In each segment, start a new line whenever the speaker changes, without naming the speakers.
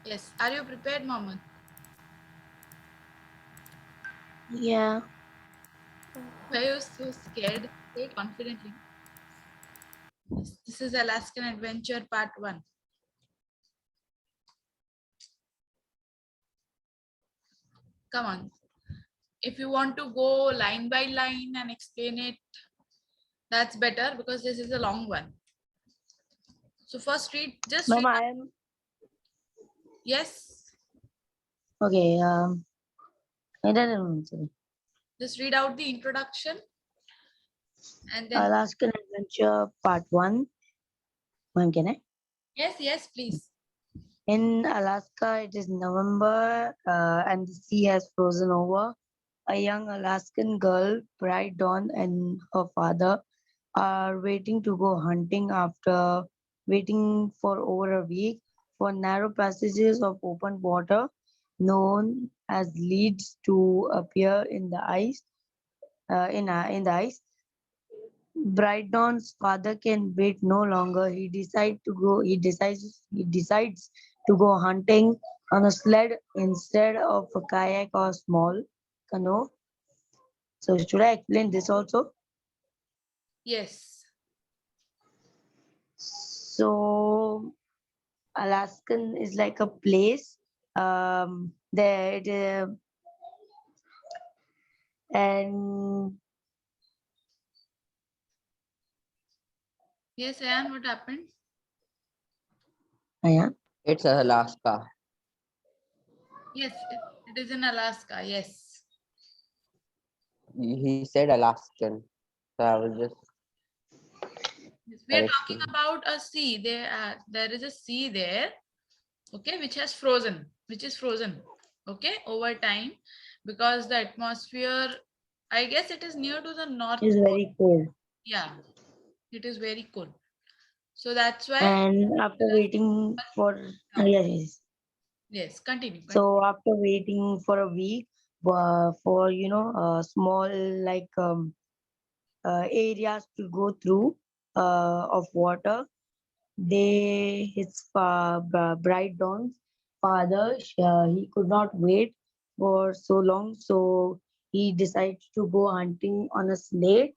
Yes. Are you prepared, Mohammed?
Yeah.
Why are you so scared? Say confidently. Yes. This is Alaskan Adventure Part 1. Come on. If you want to go line by line and explain it, that's better because this is a long one. So first just read.
Mama, I am
Yes.
okay. I don't know.
Just read out the introduction and then
Alaskan Adventure Part 1. Ma'am, can I?
yes, yes, please.
In Alaska, it is November and the sea has frozen over. A young Alaskan girl, Bright Dawn, and her father are waiting to go hunting after waiting for over a week for narrow passages of open water known as leads to appear in the ice. In the ice, Brydon's father can wait no longer. He decides to go hunting on a sled instead of a kayak or small canoe. So should I explain this also?
Yes.
So Alaskan is like a place. There it, and
Yes, Ayan, what happened?
yeah.
It's Alaska.
Yes, it is in Alaska. Yes.
He said Alaskan. So I was just
Yes. We are talking
correcting.
about a sea. There is a sea there, okay, which is frozen, okay, over time because the atmosphere, I guess it is near to the North
Is
Pole.
very cold.
Yeah, it is very cold. So that's why
And after waiting for
down.
yes, yes.
Yes, continue.
So after waiting for a week for small like areas to go through of water, Bright Dawn's father he could not wait for so long, so he decides to go hunting on a sled,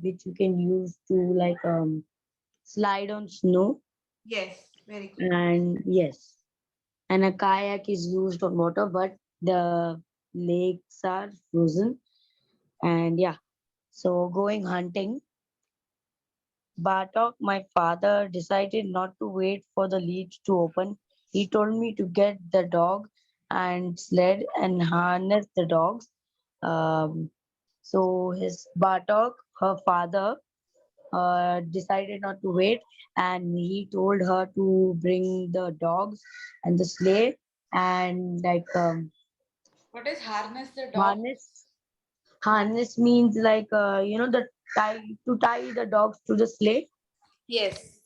which you can use to like slide on snow,
Yes, very good.
and yes, and a kayak is used on water, but the lakes are frozen. And yeah, so going hunting, Bartok, my father, decided not to wait for the leads to open. He told me to get the dog and sled and harness the dogs. So his Bartok, her father, decided not to wait, and he told her to bring the dogs and the sleigh and like
What is harness the dog?
harness. Harness means like the tie to tie the dogs to the sleigh.
Yes.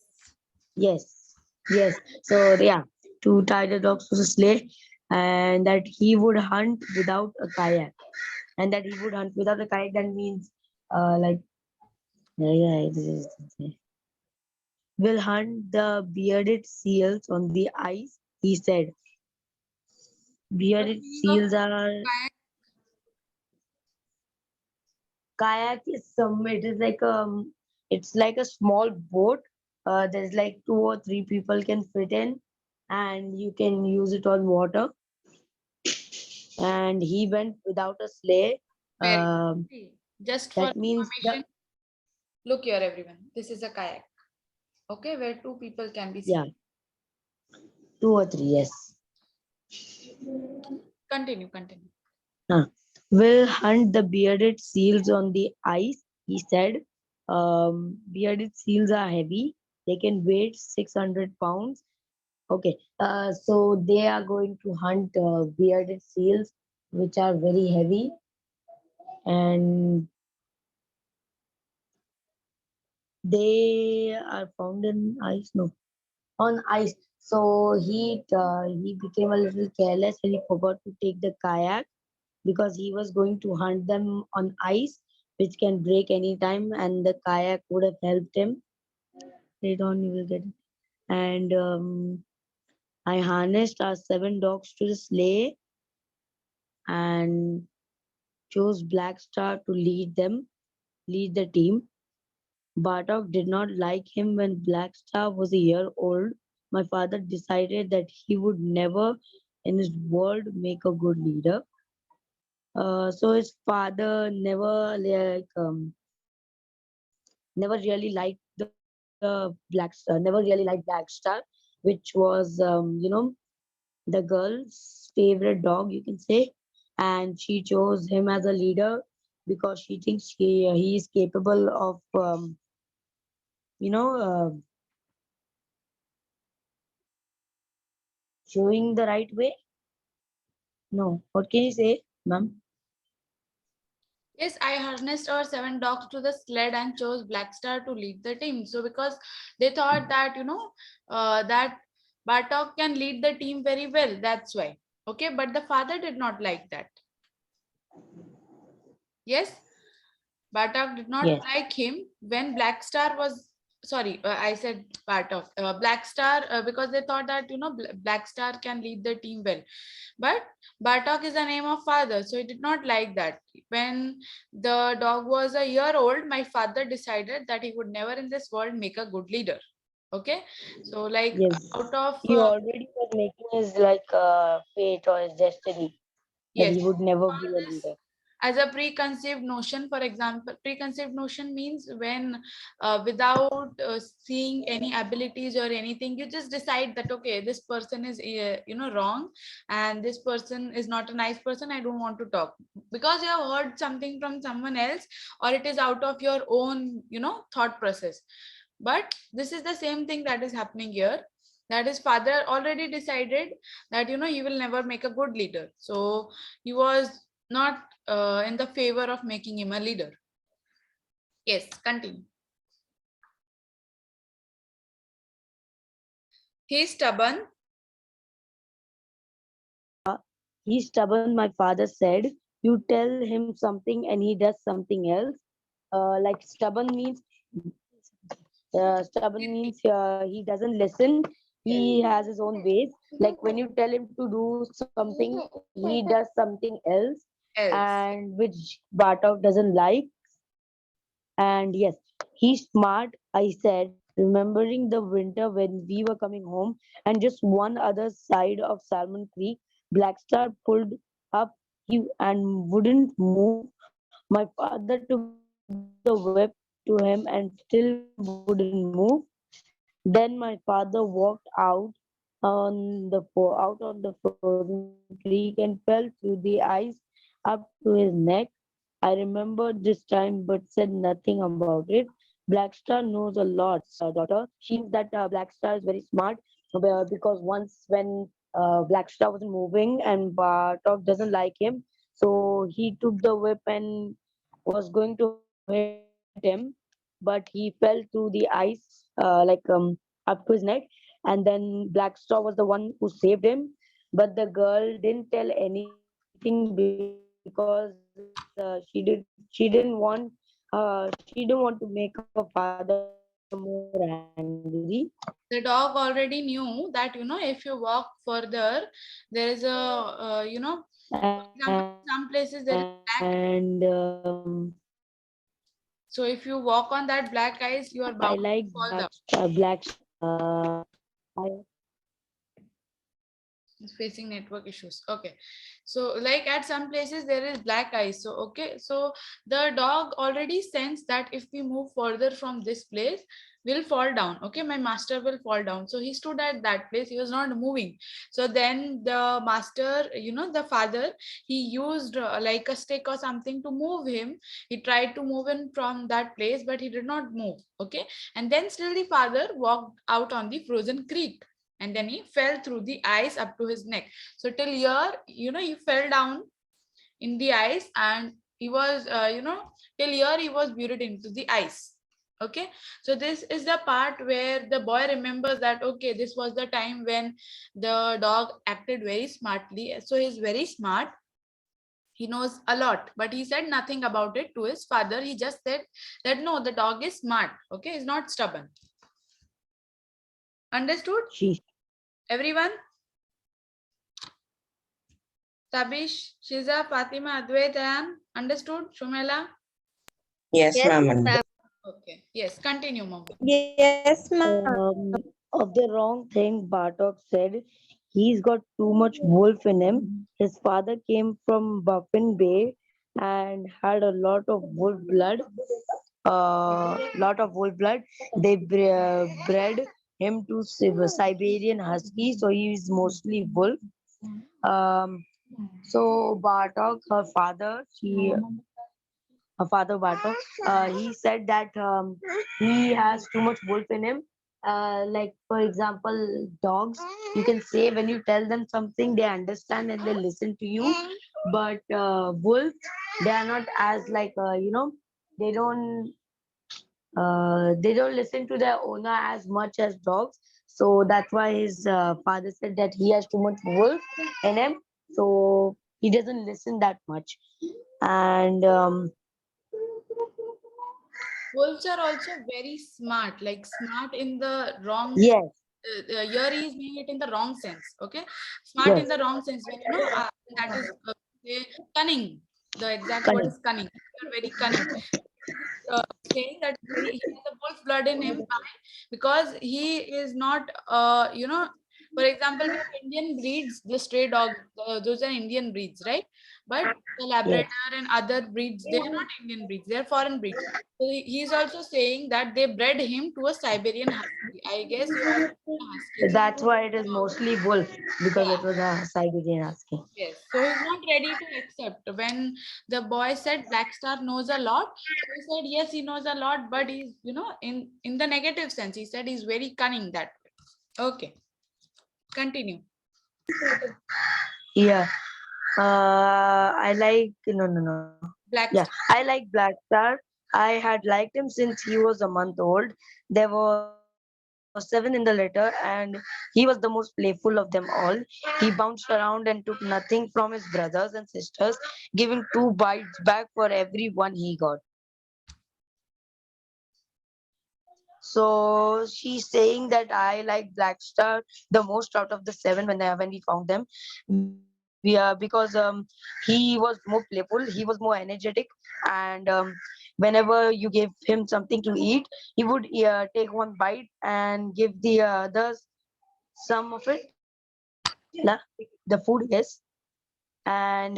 Yes, yes. So yeah, to tie the dogs to the sleigh, and that he would hunt without a kayak, and that he would hunt without a kayak. That means like yeah, will hunt the bearded seals on the ice. He said,
What's
bearded
the meaning of
seals are
kayak?
kayak is some. It is like it's like a small boat. There's like two or three people can fit in, and you can use it on water. And he went without a sleigh.
Very good.
Um,
See, just for
that means the
information, look here, everyone. This is a kayak, okay, where two people can be
yeah,
seated.
two or three, yes.
Continue, continue.
Will hunt the bearded seals on the ice, he said. Bearded seals are heavy. They can weigh 600 pounds. Okay, so they are going to hunt bearded seals, which are very heavy, and they are found in ice. No, on ice. So he became a little careless and he forgot to take the kayak because he was going to hunt them on ice, which can break anytime, and the kayak would have helped him. Later on, you will get it. And I harnessed our 7 dogs to the sleigh and chose Black Star to lead the team. Bartok did not like him when Black Star was a year old. My father decided that he would never in his world make a good leader. So his father never really liked never really liked Black Star, which was the girl's favorite dog, you can say, and she chose him as a leader because she thinks he is capable of you know uh, showing the right way. No, what can you say, ma'am?
Yes, I harnessed our 7 dogs to the sled and chose Black Star to lead the team. So because they thought that that Bartok can lead the team very well. That's why. Okay, but the father did not like that. Yes, Bartok did not
Yes,
like him when Black Star was sorry. I said Bartok. Black Star because they thought that Black Star can lead the team well. But Bartok is the name of father, so he did not like that. When the dog was a year old, my father decided that he would never in this world make a good leader. Okay, so like
yes.
out of
He already was making his fate or his destiny that
yes,
he would never be
call
a
this
leader.
as a preconceived notion. For example, preconceived notion means when without seeing any abilities or anything, you just decide that okay, this person is wrong, and this person is not a nice person. I don't want to talk because you have heard something from someone else, or it is out of your own thought process. But this is the same thing that is happening here, that his father already decided that he will never make a good leader, so he was not in the favor of making him a leader. Yes, continue. He's stubborn.
He's stubborn, my father said. You tell him something and he does something else. Like stubborn means he doesn't listen. He has his own ways. Like when you tell him to do something, he does something else,
Else.
and which Bartok doesn't like. And yes, he's smart, I said, remembering the winter when we were coming home and just one other side of Salmon Creek, Black Star pulled up and wouldn't move. My father took the whip to him and still wouldn't move. Then my father walked out on the frozen creek and fell through the ice up to his neck. I remembered this time but said nothing about it. Black Star knows a lot, daughter. She thinks that Black Star is very smart because once when Black Star wasn't moving and Bartok doesn't like him, so he took the whip and was going to hit him, but he fell through the ice up to his neck. And then Black Star was the one who saved him, but the girl didn't tell anything because she didn't want to make her father more angry.
The dog already knew that if you walk further, there is a for example,
And
some places there is black. So if you walk on that black ice, you are
I
bound
like
to fall down.
Black I,
It's facing network issues. Okay, so like at some places there is black ice. So okay, so the dog already sensed that if we move further from this place, we'll fall down. Okay, my master will fall down. So he stood at that place. He was not moving. So then the master, the father, he used like a stick or something to move him. He tried to move him from that place, but he did not move. Okay, and then still the father walked out on the frozen creek, and then he fell through the ice up to his neck. So till here, he fell down in the ice, and he was till here he was buried into the ice. Okay, so this is the part where the boy remembers that okay, this was the time when the dog acted very smartly. So he's very smart, he knows a lot, but he said nothing about it to his father. He just said that no, the dog is smart. Okay, he's not stubborn. Understood,
she
everyone? Tabish, Shiza, Fatima, Advait, and understood? Shumela?
Yes,
Yes,
ma'am.
ma'am.
Okay. Yes, continue, mom.
Yes, ma'am.
Of the wrong thing, Bartok said he's got too much wolf in him. His father came from Buffin Bay and had a lot of wolf blood. Lot of wolf blood. They bred him to Siberian Husky, so he is mostly wolf. Um, so Bartok, her father Bartok, he said that he has too much wolf in him. Like for example, dogs. You can say when you tell them something, they understand and they listen to you. But wolves, they are not as like they don't they don't listen to their owner as much as dogs. So that's why his father said that he has too much wolf in him. So he doesn't listen that much. And
Wolves are also very smart, like smart in the wrong.
yes,
Here he is meaning it in the wrong sense. Okay, smart
yes,
in the wrong sense when that is say, cunning. The exact word
correct.
is cunning. You're very cunning. Saying that he has a wolf blood in him. Why? Because he is not, for example, we have Indian breeds, the stray dog, those are Indian breeds, right? But the
Yes.
Labrador and other breeds, they are not Indian breeds, they are foreign breeds. So he is also saying that they bred him to a Siberian husky. I guess you have seen a husky. It's a
That's why it is
dog.
mostly wolf because
Yeah.
it was a Siberian husky.
Yes, so he's not ready to accept. When the boy said Black Star knows a lot, so he said yes, he knows a lot, but he's in the negative sense. He said he's very cunning that way. Okay, continue.
Yeah. I like no. Yeah,
Black
I
Star.
like Black Star. I had liked him since he was a month old. There were 7 in the litter, and he was the most playful of them all. He bounced around and took nothing from his brothers and sisters, giving 2 bites back for every one he got. So she's saying that I like Black Star the most out of the 7 when we found them. We are because he was more playful, he was more energetic, and whenever you gave him something to eat, he would take 1 bite and give the others some of it, the food, yes. And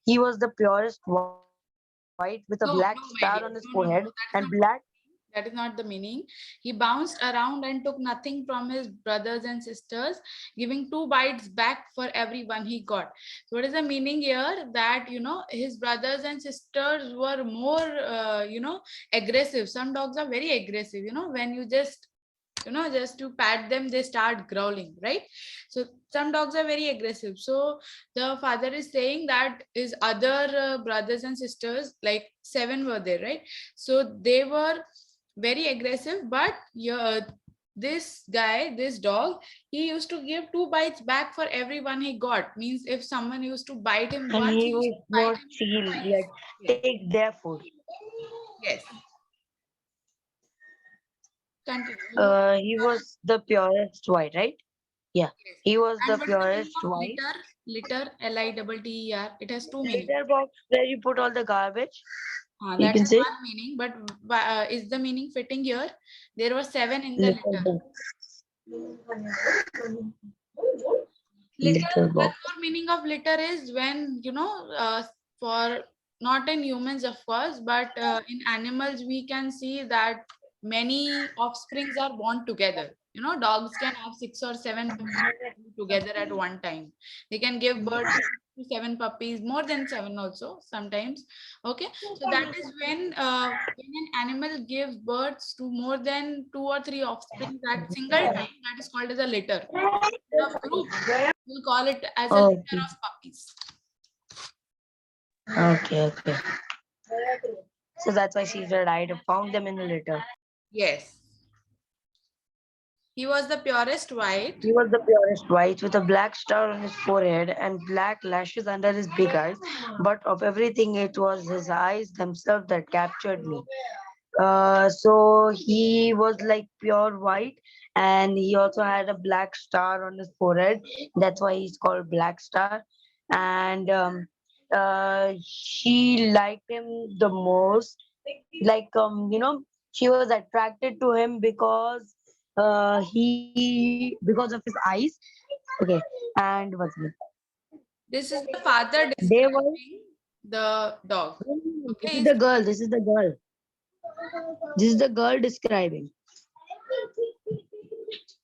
he was the purest white with a black star on his
No, no,
forehead
my dear.
and
No, no, no,
black.
no. That is not the meaning. That is not the meaning. He bounced around and took nothing from his brothers and sisters, giving 2 bites back for every one he got. So, what is the meaning here? That his brothers and sisters were more, aggressive. Some dogs are very aggressive. When you just to pat them, they start growling, right? So some dogs are very aggressive. So the father is saying that his other brothers and sisters, like 7 were there, right? So they were very aggressive, but yeah, this guy, this dog, he used to give 2 bites back for every one he got. Means if someone used to bite him
And
once, he
he
used
was
to bite
not
him
steal,
twice.
like
Yes.
take their food.
Yes. Continue. You
He was the purest white, right? Yeah,
Yes.
he was the
And what is the meaning
purest
of
white.
litter? Litter, Litter. It has two meanings.
Litter box where you put all the garbage, you
That
can
is
say.
one meaning, but is the meaning fitting here? There were 7 in the
Litter
litter.
box.
Litter,
Litter
one
box.
more meaning of litter is when, for not in humans, of course, but in animals, we can see that many offsprings are born together. Dogs can have 6 or 7 puppies together at one time. They can give birth to 6 to 7 puppies, more than 7 also sometimes. Okay, so that is when an animal gives birth to more than 2 or 3 offspring at single time, that is called as a litter. Of group, we'll call it as a litter
Okay,
of puppies.
okay. So that's why she said I found them in a litter.
Yes. He was the purest white.
He was the purest white with a black star on his forehead and black lashes under his big eyes. But of everything, it was his eyes themselves that captured me. So he was like pure white, and he also had a black star on his forehead. That's why he's called Black Star. and she liked him the most. Like she was attracted to him because he because of his eyes. Okay, and what's it?
This is the father
They were.
describing the dog.
No, no, no, this
Okay,
is the girl. This is the girl. This is the girl describing.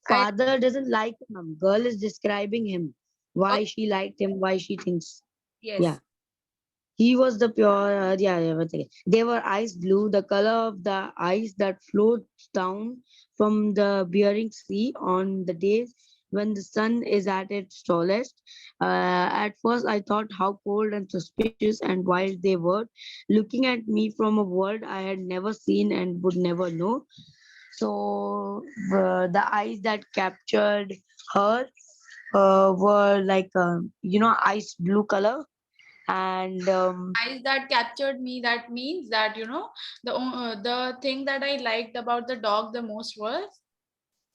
I
Father doesn't like him. Girl is describing him.
oh,
Why she liked him. Why she thinks. Yeah.
yes.
He was the pure, yeah, one second. They were ice blue, the color of the ice that floats down from the Bering Sea on the days when the sun is at its tallest. At first, I thought how cold and suspicious and wild they were, looking at me from a world I had never seen and would never know. So, the eyes that captured her were like, ice blue color and
Eyes that captured me, that means that the thing that I liked about the dog the most was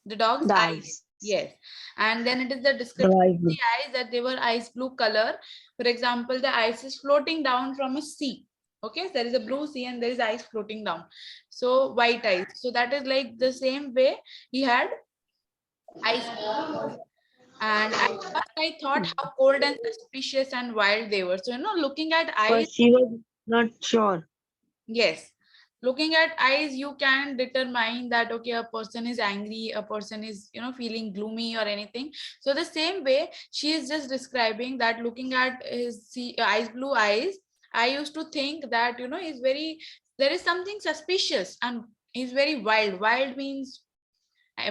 the dog's
the
eyes.
eyes.
Yes. And then it is the
The
description
eyes
of
blue.
the eyes, that they were ice blue color. For example, the ice is floating down from a sea. Okay, there is a blue sea and there is ice floating down, so white ice. So that is like the same way he had ice blue eyes. And at first I thought how cold and suspicious and wild they were. So looking at eyes.
First, she was not sure.
Yes. Looking at eyes, you can determine that, okay, a person is angry, a person is, feeling gloomy or anything. So the same way, she is just describing that looking at his eyes, blue eyes, I used to think that, there is something suspicious and he's very wild. Wild means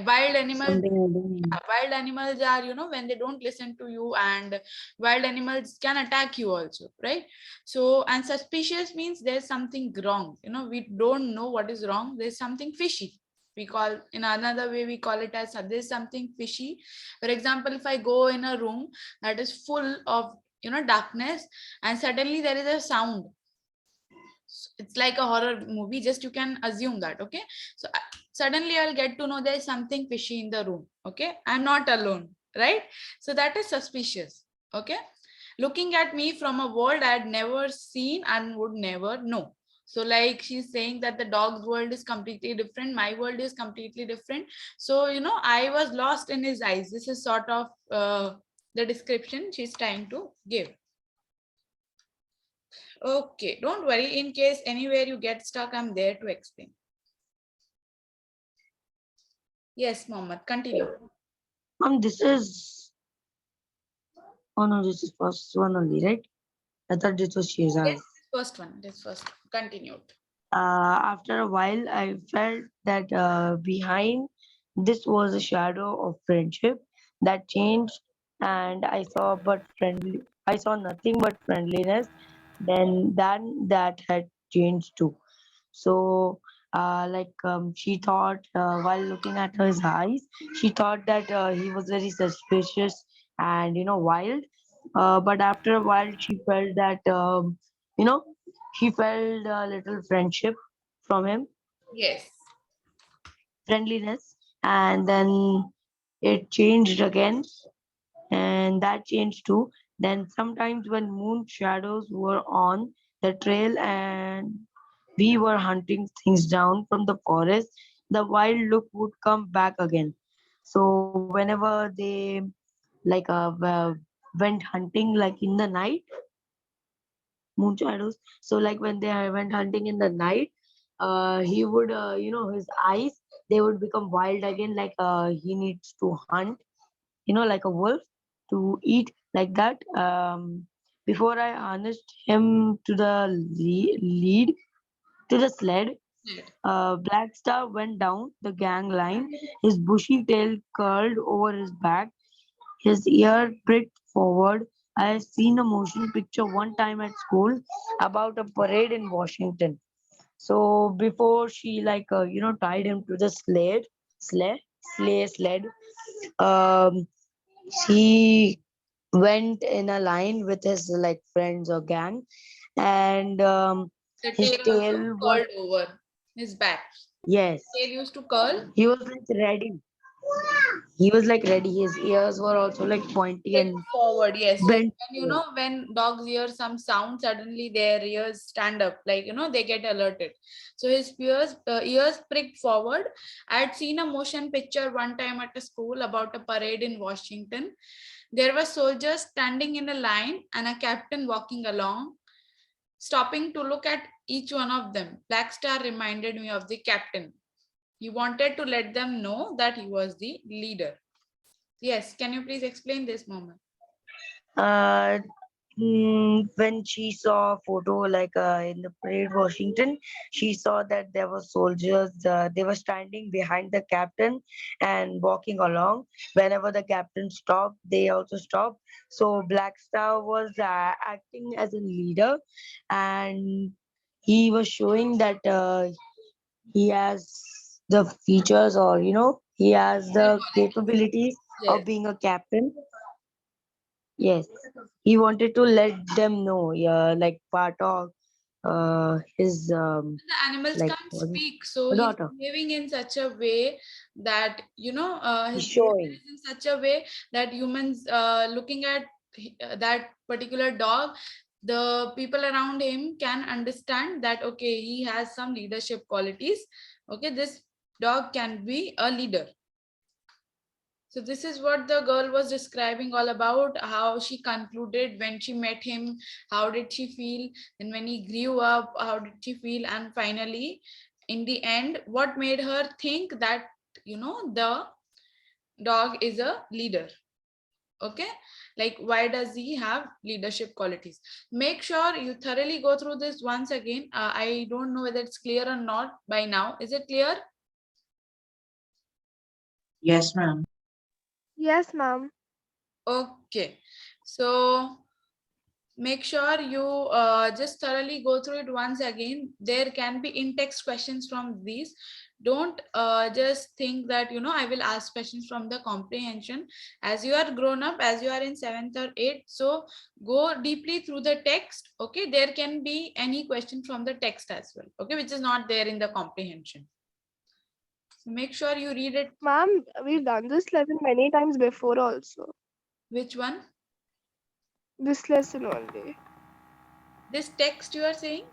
wild animals.
Something I don't know.
Wild animals are, when they don't listen to you, and wild animals can attack you also, right? So, and suspicious means there's something wrong, we don't know what is wrong, there's something fishy. We call, in another way we call it as there's something fishy. For example, if I go in a room that is full of darkness, and suddenly there is a sound, it's like a horror movie, just you can assume that. Okay, so suddenly I'll get to know there's something fishy in the room. Okay, I'm not alone, right? So that is suspicious. Okay, looking at me from a world I had never seen and would never know. So like she's saying that the dog's world is completely different, my world is completely different. So I was lost in his eyes. This is sort of the description she's trying to give. Okay, don't worry. In case anywhere you get stuck, I'm there to explain. Yes, Mohammed, continue.
This is. Oh no, this is first one only, right? I thought this was
Yes,
Shazad.
first one. This first one. Continued.
After a while, I felt that behind this was a shadow of friendship that changed, and I saw nothing but friendliness. Then that had changed too. So, she thought while looking at his eyes, she thought that he was very suspicious and wild. But after a while, she felt that you know she felt a little friendship from him,
Yes.
friendliness, and then it changed again, and that changed too. Then sometimes when moon shadows were on the trail and we were hunting things down from the forest, the wild look would come back again. So whenever they like went hunting like in the night, moon shadows. So like when they went hunting in the night, he would his eyes, they would become wild again, like he needs to hunt, like a wolf to eat like that. Before I harnessed him to the lead to the sled,
Good.
Black Star went down the gang line. His bushy tail curled over his back. His ear pricked forward. I have seen a motion picture one time at school about a parade in Washington. So before she tied him to the sled, um, he went in a line with his like friends or gang, and
The
his
tail also
tail was
curled over his back.
yes,
Tail used to curl.
he was like ready. He was like ready. His ears were also like pointy
Hit
and
forward, yes, yes.
bent
And
forward.
when dogs hear some sound, suddenly their ears stand up, like they get alerted. So his ears pricked forward. I had seen a motion picture one time at a school about a parade in Washington. There were soldiers standing in a line and a captain walking along, stopping to look at each one of them. Black Star reminded me of the captain. He wanted to let them know that he was the leader. Yes, can you please explain this moment?
Uh, when she saw a photo like in the parade Washington, she saw that there were soldiers. They were standing behind the captain and walking along. Whenever the captain stopped, they also stopped. So Black Star was acting as a leader, and he was showing that he has the features, or he has
Their
the
qualities.
capabilities
Yes.
of being a captain. Yes, he wanted to let them know, yeah, like part of his
The animals
like
can't speak, so he's
daughter.
behaving in such a way that
He's
his behavior
showing.
is in such a way that humans looking at that particular dog, the people around him can understand that okay, he has some leadership qualities. Okay, this dog can be a leader. So this is what the girl was describing all about, how she concluded when she met him, how did she feel, and when he grew up, how did she feel, and finally, in the end, what made her think that, the dog is a leader. Okay, like why does he have leadership qualities? Make sure you thoroughly go through this once again. I don't know whether it's clear or not by now. Is it clear?
Yes, ma'am.
Yes, ma'am.
Okay, so make sure you just thoroughly go through it once again. There can be in-text questions from these. Don't just think that I will ask questions from the comprehension. As you are grown up, as you are in 7th or 8th, so go deeply through the text. Okay, there can be any question from the text as well, okay, which is not there in the comprehension. So make sure you read it.
Ma'am, we've done this lesson many times before also.
Which one?
This lesson only.
This text you are saying?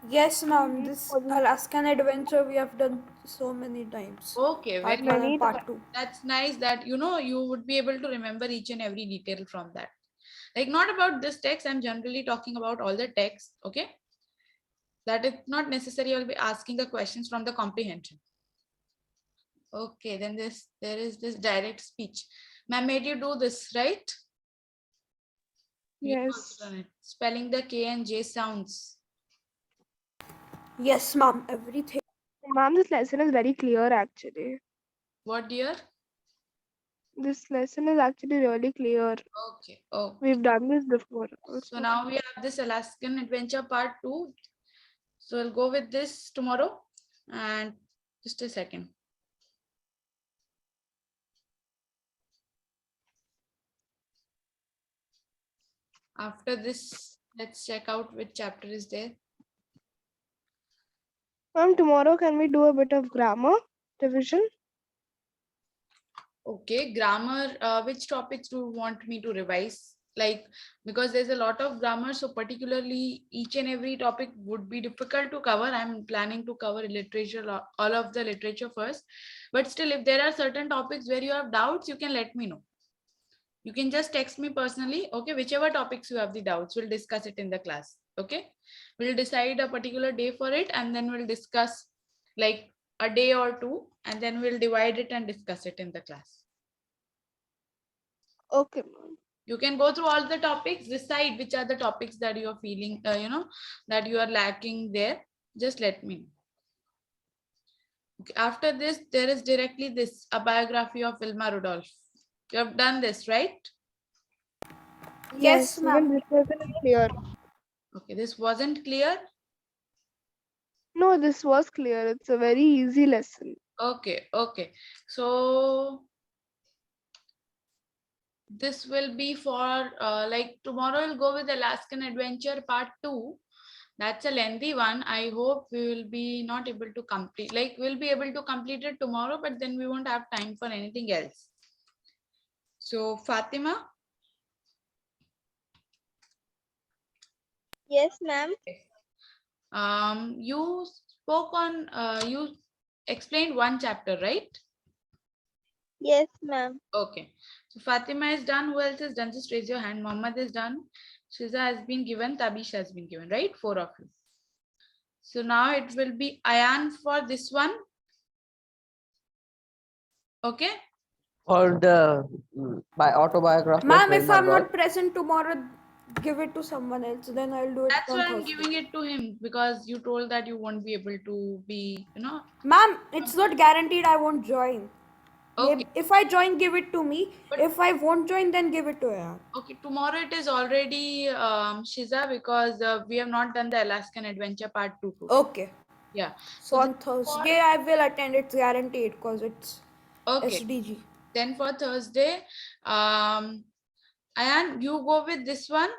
Yes, ma'am.
Mm,
This
for the
Alaskan adventure we have done so many times.
Okay,
Part
very
1
many
and
times.
part 2.
that's nice that you would be able to remember each and every detail from that. Like not about this text, I'm generally talking about all the text. Okay, that is not necessary you'll be asking the questions from the comprehension. Okay, then there is this direct speech. Ma'am made you do this, right? You also
Yes.
done it. Spelling the K and J sounds.
Yes, ma'am. Everything.
Ma'am, this lesson is very clear actually.
What dear?
This lesson is actually really clear.
Okay, okay.
We've done this before
So
also.
now we have this Alaskan adventure part 2. So I'll go with this tomorrow. And just a second. After this, let's check out which chapter is there.
Ma'am, tomorrow can we do a bit of grammar revision?
Okay, grammar. Which topics do you want me to revise? Like, because there's a lot of grammar, so particularly each and every topic would be difficult to cover. I'm planning to cover literature, all of the literature first. But still, if there are certain topics where you have doubts, you can let me know. You can just text me personally. Okay, whichever topics you have the doubts, we'll discuss it in the class. Okay, we'll decide a particular day for it, and then we'll discuss like a day or two, and then we'll divide it and discuss it in the class.
Okay, ma'am.
You can go through all the topics, decide which are the topics that you are feeling, that you are lacking there. Just let me know. Okay, after this, there is directly this, a biography of Wilma Rudolph. You have done this, right?
Yes,
Yes, even
ma'am.
this lesson is clear.
Okay, this wasn't clear.
No, this was clear. It's a very easy lesson.
Okay, okay. So this will be for like tomorrow we'll go with Alaskan Adventure Part 2. That's a lengthy one. I hope we will be not able to complete, like we'll be able to complete it tomorrow, but then we won't have time for anything else. So Fatima,
Yes, ma'am.
you spoke on, you explained one chapter, right?
Yes, ma'am.
Okay. So Fatima is done. Who else is done? Just raise your hand. Mohammed is done. Shiza has been given. Tabish has been given, right? 4 of you. So now it will be Ayan for this one. Okay.
For the by autobiography of
Ma'am, if
Wilma
I'm
Roy.
not present tomorrow, give it to someone else. Then I'll do it
That's
on
why I'm
Thursday.
giving it to him, because you told that you won't be able to be,
Ma'am, it's not guaranteed I won't join.
Okay.
Maybe if I join, give it to me.
But-
If I won't join, then give it to her.
Okay, tomorrow it is already Shiza, because we have not done the Alaskan Adventure Part 2 today.
Okay.
Yeah.
So on
this for-
Thursday, I will attend. It's guaranteed because it's
Okay.
SDG.
Then for Thursday, Ayan, you go with this one.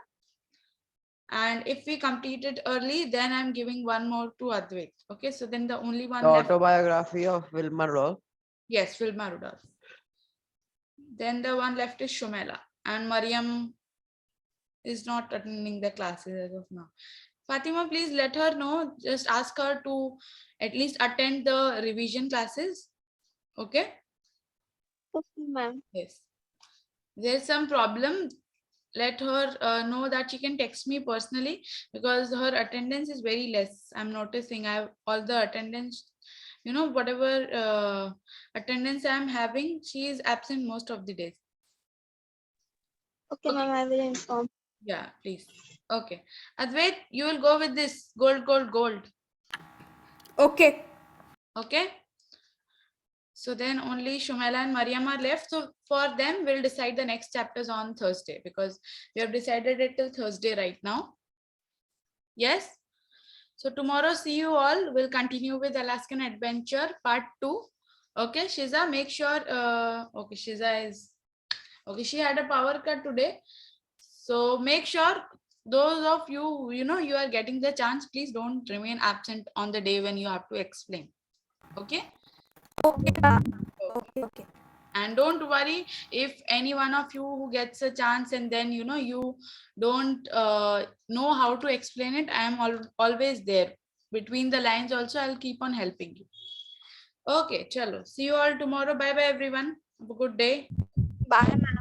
And if we complete it early, then I'm giving one more to Advait. Okay, so then the only one
The
left.
autobiography of Wilma Roy.
Yes, Vilma Rudolph. Then the one left is Shumela. And Mariam is not attending the classes as of now. Fatima, please let her know. Just ask her to at least attend the revision classes. Okay?
Okay, ma'am.
Yes. There's some problem. Let her know that she can text me personally, because her attendance is very less. I'm noticing I have all the attendance, whatever attendance I'm having, she is absent most of the days.
Okay,
Okay.
ma'am, I will inform.
Yeah, please. Okay. Advait, you will go with this gold, gold, gold.
Okay.
Okay. So then only Shumela and Mariam are left. So for them, we'll decide the next chapters on Thursday, because we have decided it till Thursday right now. Yes. So tomorrow, see you all. We'll continue with Alaskan Adventure Part 2. Okay, Shiza, make sure. Okay, Shiza is. Okay, she had a power cut today. So make sure those of you, you are getting the chance, please don't remain absent on the day when you have to explain. Okay.
Okay, ma'am. Okay.
And don't worry if any one of you who gets a chance and then you don't know how to explain it. I am always there between the lines. Also, I'll keep on helping you. Okay, chalo. See you all tomorrow. Bye bye everyone. Have a good day.
Bye, ma'am.